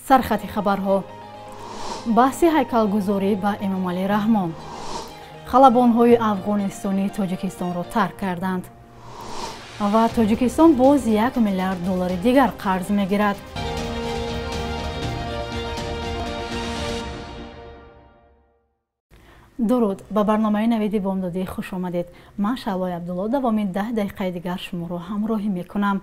سرخط خبرها بحث هیکلگذاری به امامعلی رحمان. خلبان‌های افغانستانی تاجیکستان را ترک کردند و تاجیکستان باز 1 میلیارد دلار دیگر قرض میگیرد. درود، به برنامه نوید بامدادی خوش آمدید. من شعلای عبدالله دوامی 10 دقیقه دیگر شما را همراهی میکنم.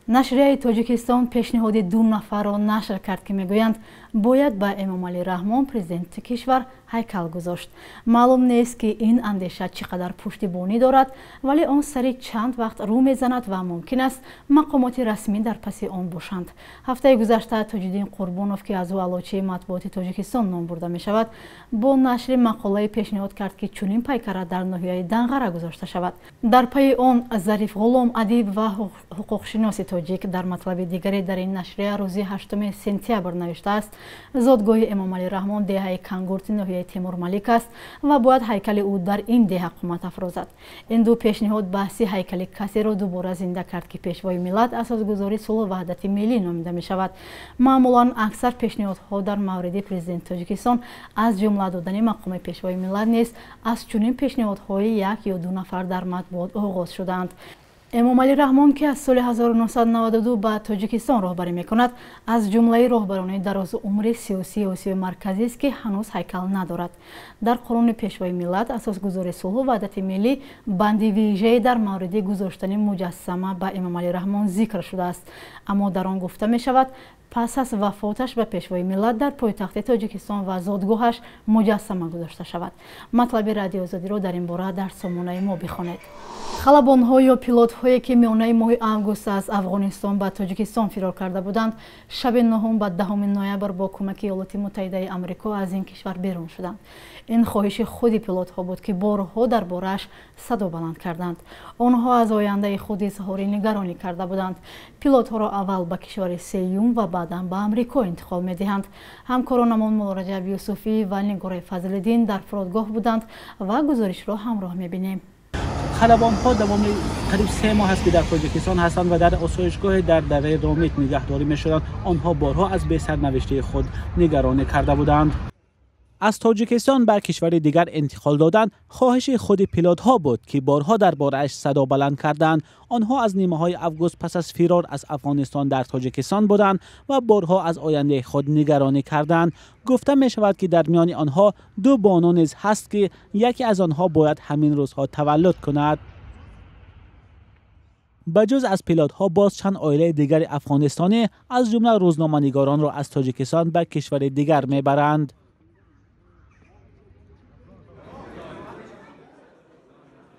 نشریه تاجیکستان پیشنهاد 2 نفر را نشر کرد که میگویند باید به امامعلی رحمان پرزیدنت کشور هیکل گذاشت. معلوم نیست که این اندیشه چقدر پشتیبانی دارد، ولی آن سری چند وقت رو میزند و ممکن است مقامات رسمی در پس آن باشند. هفته گذشته تاج‌الدین قربانوف که از علوچه مطبوعات تاجیکستان نام برده می شود، با نشر مقاله پیشنهاد کرد که چنین پیکره در ناحیه دنقره گذاشته شود. در پی آن ظریف غلام ادیب و حقوقشناس تاجیک در مطلب دیگری در این نشریه روز 8 سپتامبر نوشته است زادگاه امامعلی رحمان دهه کانگورت ناحیه تیمور ملیک است و باید هیکل او در این دهه قامت افروزد. این دو پیشنهاد بحث هیکل کسی را دوباره زنده کرد که پیشوای ملت اساسگذاری صلح و وحدت ملی نامیده می شود. معمولا اکثر پیشنهادها در مورد پرزیدنت تاجیکستان از جمله دادن مقام پیشوای ملت نیست از چنین پیشنهادهای 1 یا 2 نفر در مطبوعات آغاز شدند. امامعلی رحمان که از سال 1992 به تاجیکستان راهبری میکند، از جمله راهبران دراز عمر سیاسی آسیای مرکزی است که هنوز هیکل ندارد. در قانون پیشوای ملت اساسگذاری صلح و وحدت ملی بند ویژه‌ای در مورد گذاشتن مجسمه به امامعلی رحمان ذکر شده است، اما در آن گفته می شود پس از وفاتش به پیشوای ملت در پایتخت تاجیکستان و زادگاهش مجسمه گذاشته شود. مطلب رادیو آزادی را در این باره در سامانه ما بخوانید. خلبان‌ها یا پیلوت‌هایی که میانه ماه آگوست از افغانستان به تاجیکستان فرار کرده بودند، شب 9 و 10 نوامبر با کمک ایالات متحده آمریکا از این کشور بیرون شدند. این خواهش خود پیلوت‌ها بود که بارها درباره‌اش صدا بلند کردند. آنها از آینده خود اظهار نگرانی کرده بودند. پیلوت‌ها را اول به کشور سیوم و بعدا به آمریکا انتقال می‌دهند. همکارانمان مولا رجب یوسفی و نگار فضل‌الدین در فرودگاه بودند و گزارش را همراه می‌بینیم. خلبان‌ها دوام قریب 3 ماه است که در تاجیکستان هستند و در آسایشگاه در دره رامیت نگهداری می‌شدند. آنها بارها از بی سرنوشته خود نگرانی کرده بودند. از تاجیکستان به کشور دیگر انتقال دادن خواهش خود پیلوت‌ها بود که بارها درباره‌اش صدا بلند کردند. آنها از نیمه‌های آگوست پس از فرار از افغانستان در تاجیکستان بودند و بارها از آینده خود نگرانی کردند. گفته می شود که در میان آنها 2 بانو نیز هست که یکی از آنها باید همین روزها تولد کند. بجز از پیلوت‌ها باز چند عائله دیگر افغانستانی از جمله روزنامه‌نگاران را از تاجیکستان به کشور دیگر میبرند.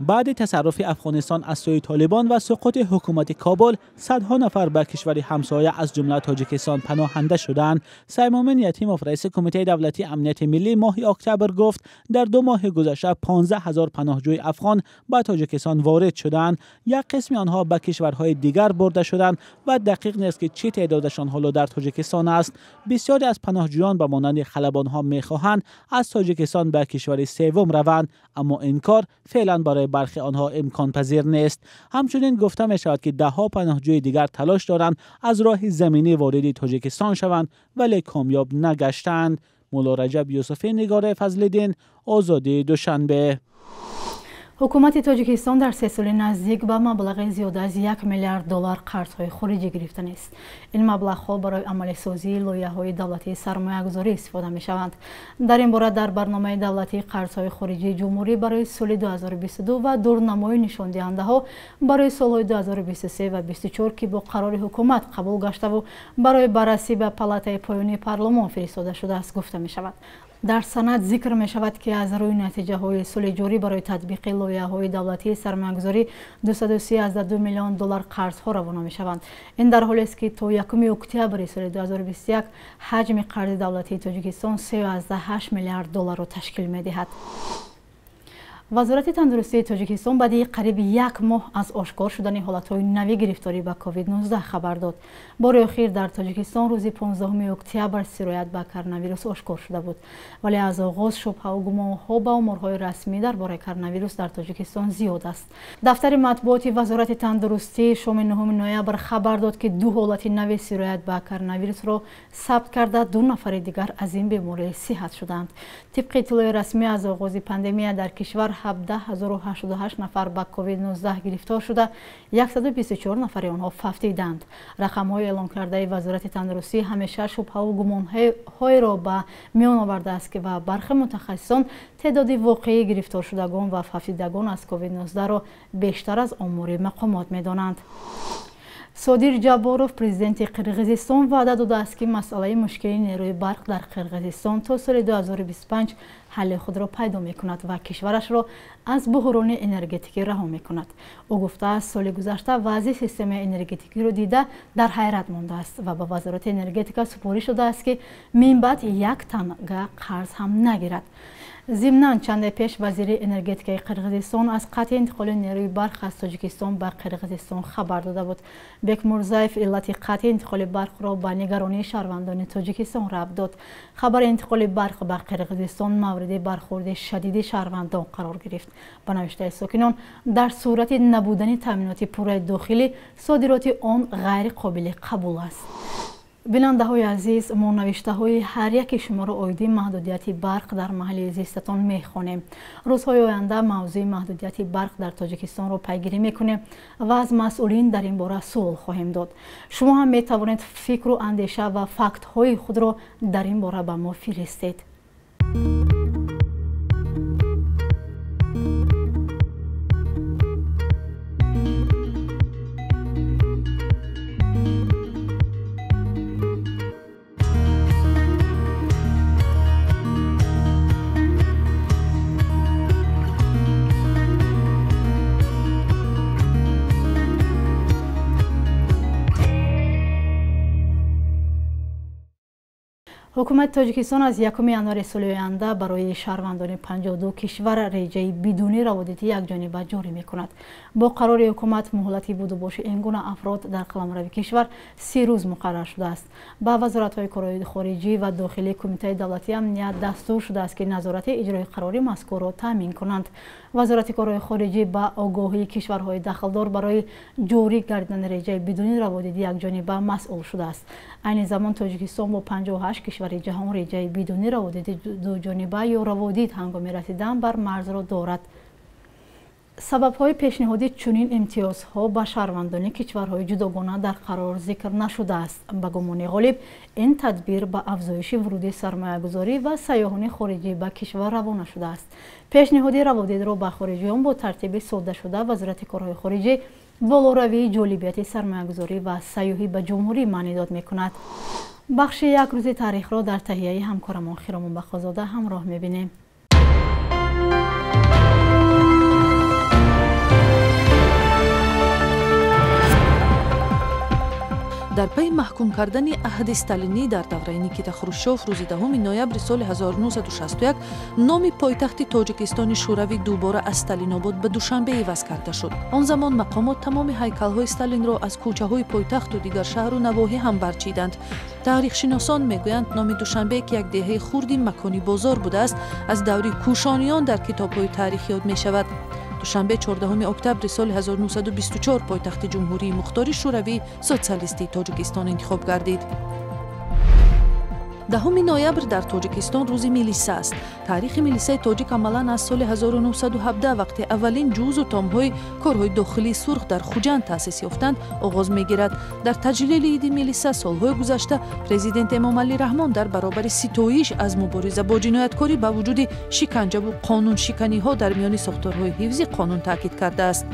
بعد تصرف افغانستان از سوی طالبان و سقوط حکومت کابل، صدها نفر به کشور همسایه از جمله تاجیکستان پناهنده شدند. سیمومن یتیموف رئیس کمیته دولتی امنیت ملی ماه اکتبر گفت در 2 ماه گذشته 15,000 پناهجوی افغان به تاجیکستان وارد شدند. یک قسم آنها به کشورهای دیگر برده شدند و دقیق نیست که چه تعدادشان حالا در تاجیکستان است. بسیاری از پناهجویان به مانند خلبان‌ها می‌خواهند از تاجیکستان به کشور سوم روند، اما این کار فعلا برای برخی آنها امکان پذیر نیست. همچنین گفته می شود که 10 پناهجوی دیگر تلاش دارند از راه زمینی وارد تاجیکستان شوند ولی کامیاب نگشتند. مولا رجب یوسفی، نگار فضل‌الدین، آزادی دوشنبه. حکومت تاجیکستان در 3 سال نزدیک به مبلغ زیاد از 1 میلیارد دلار قرض‌های خارجی گرفته است. این مبلغ‌ها برای عملی سازی لایحه‌های دولتی سرمایه‌گذاری استفاده می‌شوند. در این باره در برنامه دولتی قرض‌های خارجی جمهوری برای سال 2022 و دورنمای نشان دهنده‌ها برای سال‌های 2023 و 2024 که با قرار حکومت قبول گشته و برای بررسی به پالاتای پایانی پارلمان فرستاده شده است گفته می‌شود. در سند ذکر می شود که از روی نتیجه های سال جاری برای تطبیق لایحه‌های دولتی سرمایه‌گذاری 213 میلیون دلار قرض ها روانه می شوند. این در حالی است که تا 1 اکتبر سال 2021 حجم قرض دولتی تاجیکستان 3.8 میلیارد دلار را تشکیل می دهد. вазорати тандурустии тоҷикистон баъди қариби 1 моҳ аз ошкор шудани ҳолатҳои нави гирифторӣ ба COVID-19 хабар дод. бори охир дар тоҷикистон рӯзи 15 октябр сироят ба коронавирус ошкор шуда буд, вале аз оғоз шубҳаву гумонҳо ба оморҳои расмӣ дар бораи коронавирус дар тоҷикистон зиёд аст. дафтари матбуоти вазорати тандурустӣ шоми 9 ноябр хабар дод ки 2 ҳолати нави сироят ба коронавирусро сабт карда 2 нафари дигар аз ин беморӣ сиҳат шуданд. тибқи иттилои расмӣ аз оғози пандемия дар кишвар 17088 нафар ба COVID-19 гирифтор шуда 124 нафари онҳо фавтиданд. рақамҳои эълонкардаи вазорати тандурустӣ ҳамеша шубҳаву гумонҳоеро ба миён овардааст ки ва бархи мутахассисон теъдоди воқеии гирифторшудагон ва фавтидагон аз COVID-19-ро бештар аз омори мақомот медонанд. содир ҷаборов, президенти қирғизистон, ваъда додааст ки масъалаи мушкили нерӯи барқ дар қирғизистон то соли 2025 ҳалли худро пайдо мекунад ва кишварашро аз буҳрони энергетикӣ раҳо мекунад. ӯ гуфтааст соли гузашта вазъи системаи энергетикиро дида дар ҳайрат мондааст ва ба вазорати энергетика супориш додааст ки минбаъд 1 танга қарз ҳам нагирад. зимнан чанде пеш вазири энергетикаи қирғизистон аз қатъи интиқоли нерӯи барқ аз тоҷикистон ба қирғизистон хабар дода буд. бекмурзаев иллати қатъи интиқоли барқро ба нигаронии шаҳрвандони тоҷикистон рабт дод. хабари интиқоли барқ ба қирғизистон мавриди бархурди шадиди шаҳрвандон қарор гирифт. ба навиштаи сокинон, дар сурати набудани таъминоти пурраи дохилӣ содироти он ғайриқобили қабул аст. бинандаҳои азиз, мо навиштаҳои ҳар яки шуморо оиди маҳдудияти барқ дар маҳалли зистатон мехонем. рӯзҳои оянда мавзӯи маҳдудияти барқ дар тоҷикистонро пайгирӣ мекунем ва аз масъулин дар ин бора суол хоҳем дод. шумо ҳам метавонед фикру андеша ва фактҳои худро дар ин бора ба мо фиристед. ҳукумати тоҷикистон аз 1 январи соли оянда барои шаҳрвандони 52 кишвар реҷаи бидуни раводиди якҷониба ҷорӣ мекунад. бо қарори ҳукумат муҳлати будубоши ин гуна афрод дар қаламрави кишвар 30 рӯз муқаррар шудааст. ба вазоратҳои корои хориҷӣ ва дохилии кумитаи давлатии амният дастур шудааст ки назорати иҷрои қарори мазкурро таъмин кунанд. вазорати корои хориҷӣ ба огоҳии кишварҳои дахлдор барои ҷорӣ гардидани реҷаи бидуни раводиди якҷониба масъул шудааст. айни замон тоҷикистон бо 58 кишвари ҷаҳон реҷаи бидуни раводиди дуҷониба ё раводид ҳангоми расидан бар марзро дорад. сабабҳои пешниҳоди чунин имтиёзҳо ба шаҳрвандони кишварҳои ҷудогона дар қарор зикр нашудааст. ба гумони ғолиб ин тадбир ба афзоиши вуруди сармоягузорӣ ва сайёҳони хориҷӣ ба кишвар равона шудааст. пешниҳоди раводидро ба хориҷиён бо тартиби соддашуда вазорати корҳои хориҷӣ болоравии ҷолибияти сармоягузорӣ ва сайёҳӣ ба ҷумҳурӣ маънӣ дод мекунад. бахши як рӯзи таърихро дар таҳияи ҳамкорамон Хиромон Бахозода ҳамроҳ мебинем. дар пайи маҳкум кардани аҳди сталинӣ дар давраи Никита Хрушчёв рӯзи 10 ноябри соли 1961 номи пойтахти Тоҷикистони шӯравӣ дубора аз Сталинобод ба Душанбе иваз карда шуд. он замон мақомот тамоми ҳайкалҳои Сталинро аз кӯчаҳои пойтахту дигар шаҳру навоҳӣ ҳам барчиданд. таърихшиносон мегӯянд номи Душанбе ки як деҳаи хурди макони бозор будааст аз даври кушониён дар китобҳои таърих ёд мешавад. душанбе 14 октябри соли 1924 пойтахти ҷумҳурии мухтори шӯравии социалистии Тоҷикистон интихоб гардид. 10 ноябр дар Тоҷикистон рӯзи милиса аст. таърихи милисаи тоҷик амалан аз соли 1917 вақте аввалин ҷузу томҳои корҳои дохилии сурх дар Хуҷанд таъсис ёфтанд оғоз мегирад. дар таҷлили иди милиса солҳои гузашта президент Эмомалӣ Раҳмон дар баробари ситоиш аз мубориза бо ҷинояткорӣ ба вуҷуди шиканҷаву қонуншиканиҳо дар миёни сохторҳои ҳифзи қонун таъкид кардааст.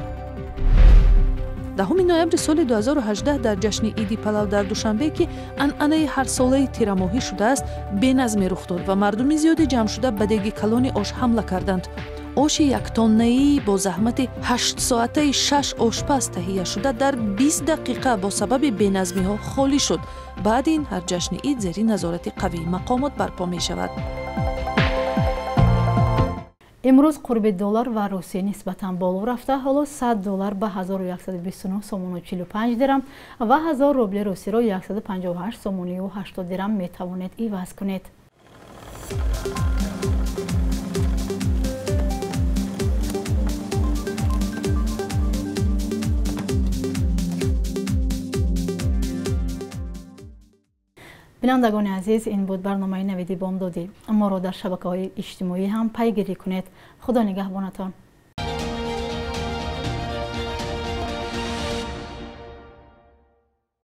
10 ноябри соли 2018 дар ҷашни иди палав дар Душанбе ки анъанаи ҳарсолаи тирамоҳӣ шудааст, беназмӣ рух дод ва мардуми зиёде ҷамъшуда ба деги калони ош ҳамла карданд. оши яктоннаӣ бо заҳмати 8 соатаи 6 ошпаз таҳияшуда дар 20 дақиқа бо сабаби беназмиҳо холӣ шуд. баъди ин ҳар ҷашни ид зери назорати қавии мақомот барпо мешавад. امروز قرب دلار و روسیه نسبتاً بالا رفته. حالا 100 دلار به 1129 سومون و 45 درم و 1000 روبل روسی را 158 سومونی و 80 درم می توانید عوض کنید. بینندگان عزیز، این بود برنامه نویدی بامدادی. ما را در شبکه‌های اجتماعی هم پیگیری کنید. خدا نگهبانتان.